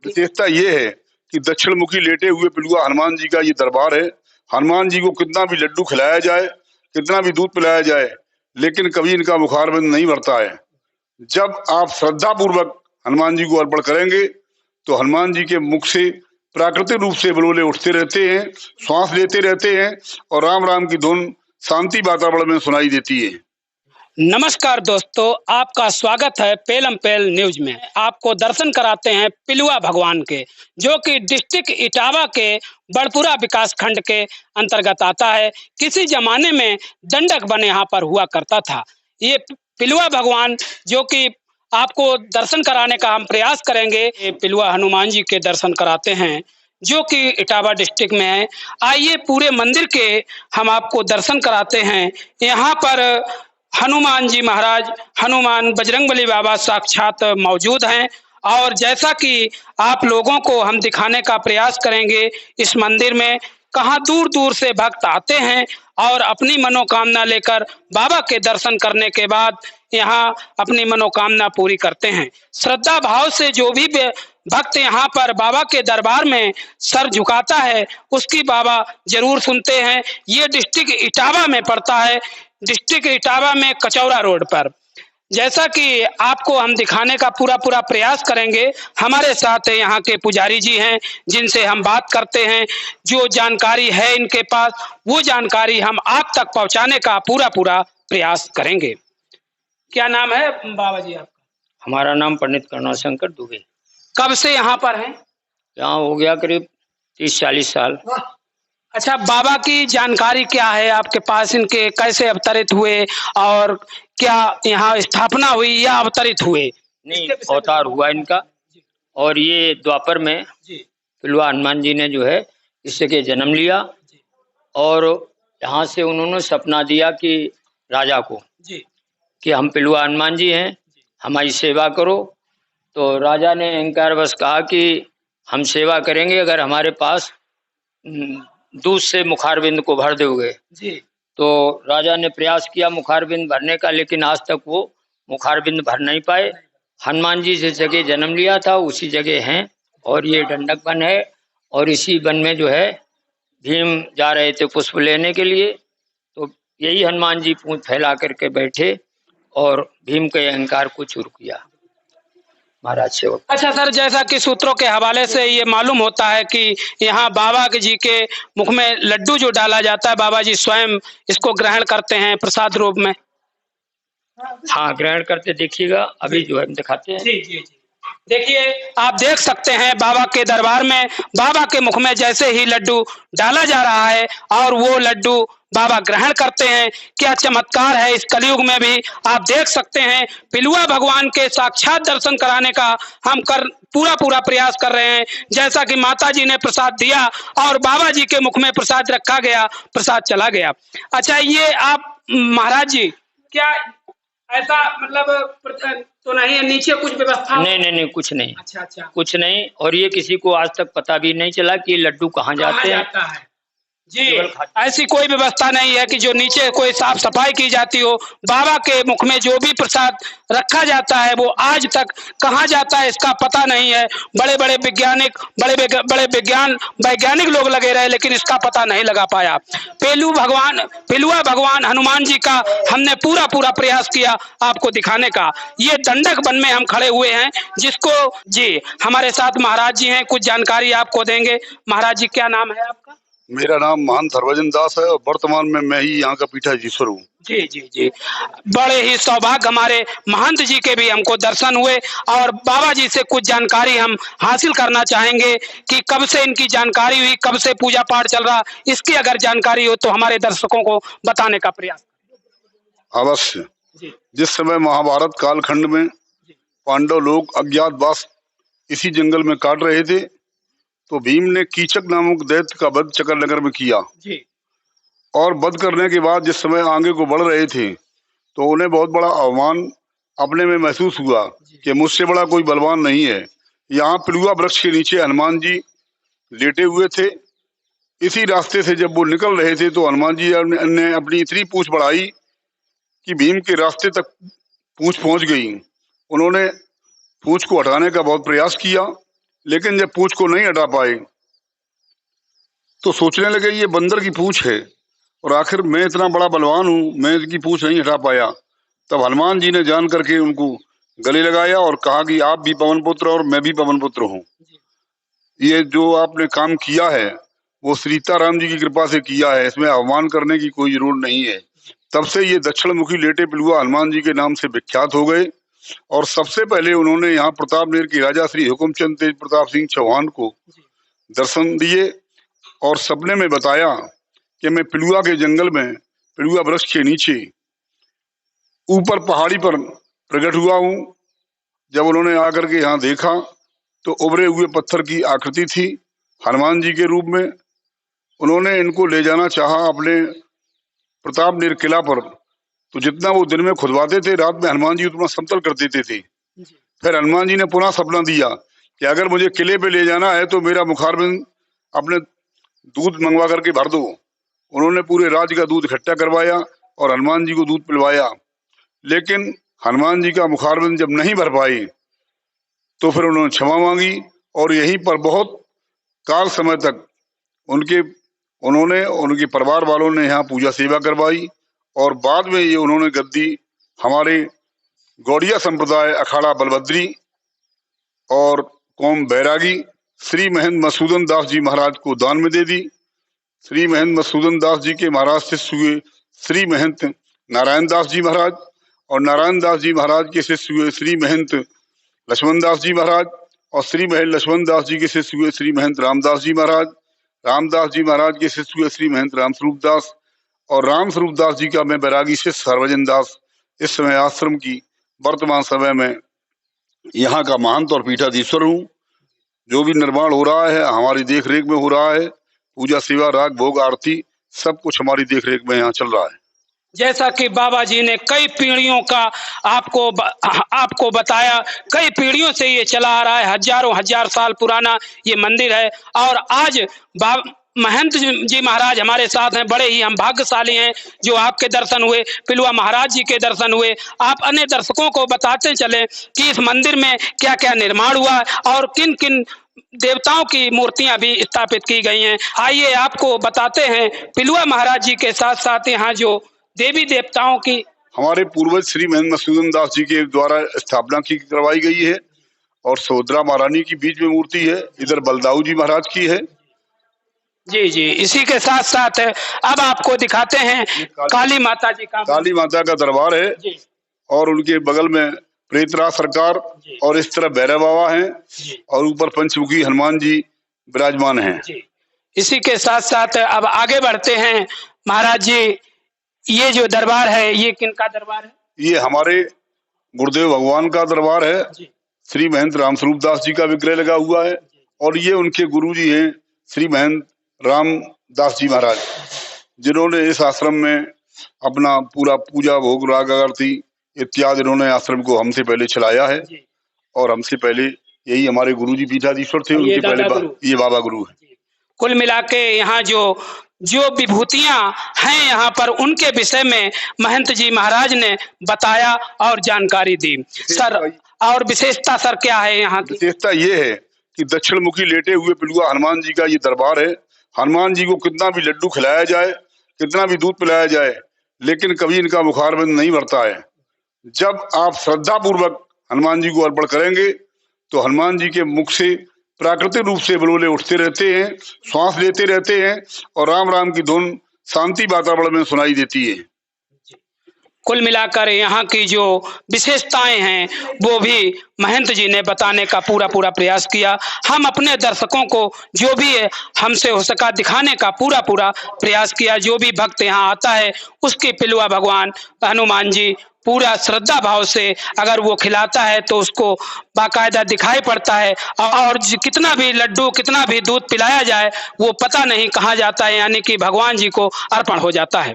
विशेषता ये है कि दक्षिण मुखी लेटे हुए पिलुआ हनुमान जी का ये दरबार है। हनुमान जी को कितना भी लड्डू खिलाया जाए, कितना भी दूध पिलाया जाए, लेकिन कभी इनका बुखारबंद नहीं बढ़ता है। जब आप श्रद्धा पूर्वक हनुमान जी को अर्पण करेंगे तो हनुमान जी के मुख से प्राकृतिक रूप से बुलबुले उठते रहते हैं, श्वास लेते रहते हैं और राम राम की धुन शांति वातावरण में सुनाई देती है। नमस्कार दोस्तों, आपका स्वागत है पेलम पेल न्यूज में। आपको दर्शन कराते हैं पिलुआ भगवान के, जो कि डिस्ट्रिक्ट इटावा के बड़पुरा विकास खंड के अंतर्गत आता है। किसी जमाने में दंडक वन यहाँ पर हुआ करता था। ये पिलुआ भगवान जो कि आपको दर्शन कराने का हम प्रयास करेंगे। ये पिलुआ हनुमान जी के दर्शन कराते हैं जो कि इटावा डिस्ट्रिक्ट में है। आइए पूरे मंदिर के हम आपको दर्शन कराते हैं। यहाँ पर हनुमान जी महाराज, हनुमान बजरंगबली बाबा साक्षात मौजूद हैं और जैसा कि आप लोगों को हम दिखाने का प्रयास करेंगे, इस मंदिर में कहाँ दूर दूर से भक्त आते हैं और अपनी मनोकामना लेकर बाबा के दर्शन करने के बाद यहाँ अपनी मनोकामना पूरी करते हैं। श्रद्धा भाव से जो भी भक्त यहाँ पर बाबा के दरबार में सर झुकाता है, उसकी बाबा जरूर सुनते हैं। ये डिस्ट्रिक्ट इटावा में पड़ता है, डिस्ट्रिक्ट इटावा में कचौरा रोड पर। जैसा कि आपको हम दिखाने का पूरा प्रयास करेंगे, हमारे साथ यहाँ के पुजारी जी हैं जिनसे हम बात करते हैं। जो जानकारी है इनके पास, वो जानकारी हम आप तक पहुँचाने का पूरा प्रयास करेंगे। क्या नाम है बाबा जी आपका? हमारा नाम पंडित करुणाशंकर दुबे। कब से यहाँ पर हैं? यहाँ हो गया करीब 30-40 साल। अच्छा, बाबा की जानकारी क्या है आपके पास? इनके कैसे अवतरित हुए और क्या यहाँ स्थापना हुई या अवतरित हुए? नहीं, अवतार हुआ इनका। और ये द्वापर में पिलुआ हनुमान जी ने जो है इस जगह जन्म लिया और यहाँ से उन्होंने सपना दिया कि राजा को कि हम पिलुआ हनुमान जी हैं, हमारी सेवा करो। तो राजा ने अहंकारवश कहा कि हम सेवा करेंगे अगर हमारे पास दूध से मुखारबिंद को भर दोगे। तो राजा ने प्रयास किया मुखारबिंद भरने का, लेकिन आज तक वो मुखारबिंद भर नहीं पाए। हनुमान जी जिस जगह जन्म लिया था उसी जगह हैं और ये दंडक वन है और इसी वन में जो है भीम जा रहे थे पुष्प लेने के लिए, तो यही हनुमान जी पूंछ फैला करके बैठे और भीम के अहंकार को चूर किया महाराज से। अच्छा सर, जैसा कि सूत्रों के हवाले से ये मालूम होता है कि यहाँ बाबा जी के मुख में लड्डू जो डाला जाता है, बाबा जी स्वयं इसको ग्रहण करते हैं प्रसाद रूप में। हाँ, ग्रहण करते देखिएगा, अभी जो है दिखाते हैं। जी। देखिए, आप देख सकते हैं बाबा के दरबार में बाबा के मुख में जैसे ही लड्डू डाला जा रहा है और वो लड्डू बाबा ग्रहण करते हैं। क्या चमत्कार है इस कलयुग में भी। आप देख सकते हैं पिलुआ भगवान के साक्षात दर्शन कराने का हम पूरा प्रयास कर रहे हैं। जैसा कि माता जी ने प्रसाद दिया और बाबा जी के मुख में प्रसाद रखा गया, प्रसाद चला गया। अच्छा, ये आप महाराज जी क्या ऐसा मतलब तो नहीं है, नीचे कुछ व्यवस्था? नहीं, कुछ नहीं। अच्छा, कुछ नहीं। और ये किसी को आज तक पता भी नहीं चला कि लड्डू कहाँ जाते हैं। जी, ऐसी कोई व्यवस्था नहीं है कि जो नीचे कोई साफ सफाई की जाती हो। बाबा के मुख में जो भी प्रसाद रखा जाता है वो आज तक कहाँ जाता है इसका पता नहीं है। बड़े वैज्ञानिक वैज्ञानिक लोग लगे रहे, लेकिन इसका पता नहीं लगा पाया। पिलुआ भगवान हनुमान जी का हमने पूरा प्रयास किया आपको दिखाने का। ये दंडक वन में हम खड़े हुए हैं, जिसको जी हमारे साथ महाराज जी हैं, कुछ जानकारी आपको देंगे। महाराज जी, क्या नाम है आपका? मेरा नाम महंत हरभजन दास है और वर्तमान में मैं ही यहाँ का पीठाधीश्वर हूँ। जी। बड़े ही सौभाग्य हमारे महंत जी के भी हमको दर्शन हुए और बाबा जी से कुछ जानकारी हम हासिल करना चाहेंगे कि कब से इनकी जानकारी हुई, कब से पूजा पाठ चल रहा, इसकी अगर जानकारी हो तो हमारे दर्शकों को बताने का प्रयास। अवश्य। जिस समय महाभारत कालखंड में पांडव लोग अज्ञातवास इसी जंगल में काट रहे थे, तो भीम ने कीचक नामक दैत्य का वध चक्र नगर में किया और वध करने के बाद जिस समय आगे को बढ़ रहे थे तो उन्हें बहुत बड़ा अवमान अपने में महसूस हुआ कि मुझसे बड़ा कोई बलवान नहीं है। यहाँ पिलुआ वृक्ष के नीचे हनुमान जी लेटे हुए थे। इसी रास्ते से जब वो निकल रहे थे तो हनुमान जी ने अपनी इतनी पूंछ बढ़ाई कि भीम के रास्ते तक पूंछ पहुंच गई। उन्होंने पूंछ को हटाने का बहुत प्रयास किया, लेकिन जब पूंछ को नहीं हटा पाए तो सोचने लगे ये बंदर की पूंछ है और आखिर मैं इतना बड़ा बलवान हूं, मैं इसकी पूंछ नहीं हटा पाया। तब हनुमान जी ने जान करके उनको गले लगाया और कहा कि आप भी पवन पुत्र और मैं भी पवन पुत्र हूँ। ये जो आपने काम किया है वो सीताराम जी की कृपा से किया है, इसमें अवमान करने की कोई जरूरत नहीं है। तब से ये दक्षिण मुखी लेटे पिलुआ हनुमान जी के नाम से विख्यात हो गए और सबसे पहले उन्होंने यहाँ प्रतापनेर के राजा श्री हुकुमचंद तेज प्रताप सिंह चौहान को दर्शन दिए और सपने में बताया कि मैं पिलुआ के जंगल में पिलुआ वृक्ष के नीचे ऊपर पहाड़ी पर प्रकट हुआ हूँ। जब उन्होंने आकर के यहाँ देखा तो उभरे हुए पत्थर की आकृति थी हनुमान जी के रूप में। उन्होंने इनको ले जाना चाहा अपने प्रतापनेर किला पर, तो जितना वो दिन में खुदवाते थे रात में हनुमान जी उतना समतल कर देते थे। फिर हनुमान जी ने पुनः सपना दिया कि अगर मुझे किले पे ले जाना है तो मेरा मुखारबिंद अपने दूध मंगवा करके भर दो। उन्होंने पूरे राज्य का दूध इकट्ठा करवाया और हनुमान जी को दूध पिलवाया, लेकिन हनुमान जी का मुखारबिंद जब नहीं भर पाए तो फिर उन्होंने क्षमा मांगी और यहीं पर बहुत काल समय तक उनके परिवार वालों ने यहाँ पूजा सेवा करवाई और बाद में ये उन्होंने गद्दी हमारे गौड़िया संप्रदाय अखाड़ा बलभद्री और कौम बैरागी श्री महंत मधुसूदन दास जी महाराज को दान में दे दी। श्री महंत मधुसूदन दास जी के महाराज शिष्य हुए श्री महंत नारायण दास जी महाराज और नारायण दास जी महाराज के शिष्य हुए श्री महंत लक्ष्मण दास जी महाराज और श्री महंत लक्ष्मण दास जी के शिष्य हुए श्री महंत रामदास जी महाराज। रामदास जी महाराज के शिष्य हुए श्री महंत रामस्वरूप दास और रामस्वरूप दास जी का मैं बैरागी शिष्य हरभजन दास इस समय आश्रम की वर्तमान समय में यहाँ का महंत और पीठाधीश्वर हूँ। जो भी निर्माण हो रहा है हमारी देख रेख में हो रहा है। पूजा सेवा राग भोग आरती सब कुछ हमारी देख रेख में यहाँ चल रहा है। जैसा कि बाबा जी ने कई पीढ़ियों का आपको बताया, कई पीढ़ियों से ये चला आ रहा है, हजारों हजार साल पुराना ये मंदिर है और आज महंत जी महाराज हमारे साथ हैं। बड़े ही हम भाग्यशाली हैं जो आपके दर्शन हुए, पिलुआ महाराज जी के दर्शन हुए। आप अन्य दर्शकों को बताते चले कि इस मंदिर में क्या क्या निर्माण हुआ और किन किन देवताओं की मूर्तियां भी स्थापित की गई हैं। आइए आपको बताते हैं पिलुआ महाराज जी के साथ साथ यहाँ जो देवी देवताओं की हमारे पूर्वज श्री महंत मधुसूदन दास जी के द्वारा स्थापना की करवाई गई है और सोदरा महारानी की बीच में मूर्ति है, इधर बलदाऊ जी महाराज की है। जी जी, इसी के साथ साथ अब आपको दिखाते हैं काली माता जी का, काली माता का दरबार है और उनके बगल में प्रेतराज सरकार और इस तरह भैरव बाबा हैं और ऊपर पंचमुखी हनुमान जी विराजमान हैं। इसी के साथ साथ अब आगे बढ़ते हैं महाराज जी। ये जो दरबार है ये किनका दरबार है? ये हमारे गुरुदेव भगवान का दरबार है। श्री महंत रामस्वरूप दास जी का विग्रह लगा हुआ है और ये उनके गुरु जी हैं श्री महंत रामदास जी महाराज, जिन्होंने इस आश्रम में अपना पूरा पूजा भोग राग आरती इत्यादि इन्होंने आश्रम को हमसे पहले चलाया है और हमसे पहले यही हमारे गुरु जी पीठाधीश्वर थे। उनके पहले ये बाबा गुरु है। कुल मिला के यहाँ जो विभूतियां हैं यहाँ पर उनके विषय में महंत जी महाराज ने बताया और जानकारी दी। सर और विशेषता सर क्या है यहाँ की? विशेषता ये है कि दक्षिण मुखी लेटे हुए पिलुआ हनुमान जी का ये दरबार है। हनुमान जी को कितना भी लड्डू खिलाया जाए, कितना भी दूध पिलाया जाए, लेकिन कभी इनका मुखारबिंद नहीं भरता है। जब आप श्रद्धा पूर्वक हनुमान जी को अर्पण करेंगे तो हनुमान जी के मुख से प्राकृतिक रूप से बुलबुले उठते रहते हैं, श्वास लेते रहते हैं और राम राम की धुन शांति वातावरण में सुनाई देती है। कुल मिलाकर यहाँ की जो विशेषताएं हैं वो भी महंत जी ने बताने का पूरा प्रयास किया। हम अपने दर्शकों को जो भी हमसे हो सका दिखाने का पूरा प्रयास किया। जो भी भक्त यहाँ आता है उसके पिलुआ भगवान हनुमान जी पूरा श्रद्धा भाव से अगर वो खिलाता है तो उसको बाकायदा दिखाई पड़ता है और कितना भी लड्डू कितना भी दूध पिलाया जाए वो पता नहीं कहाँ जाता है, यानी कि भगवान जी को अर्पण हो जाता है।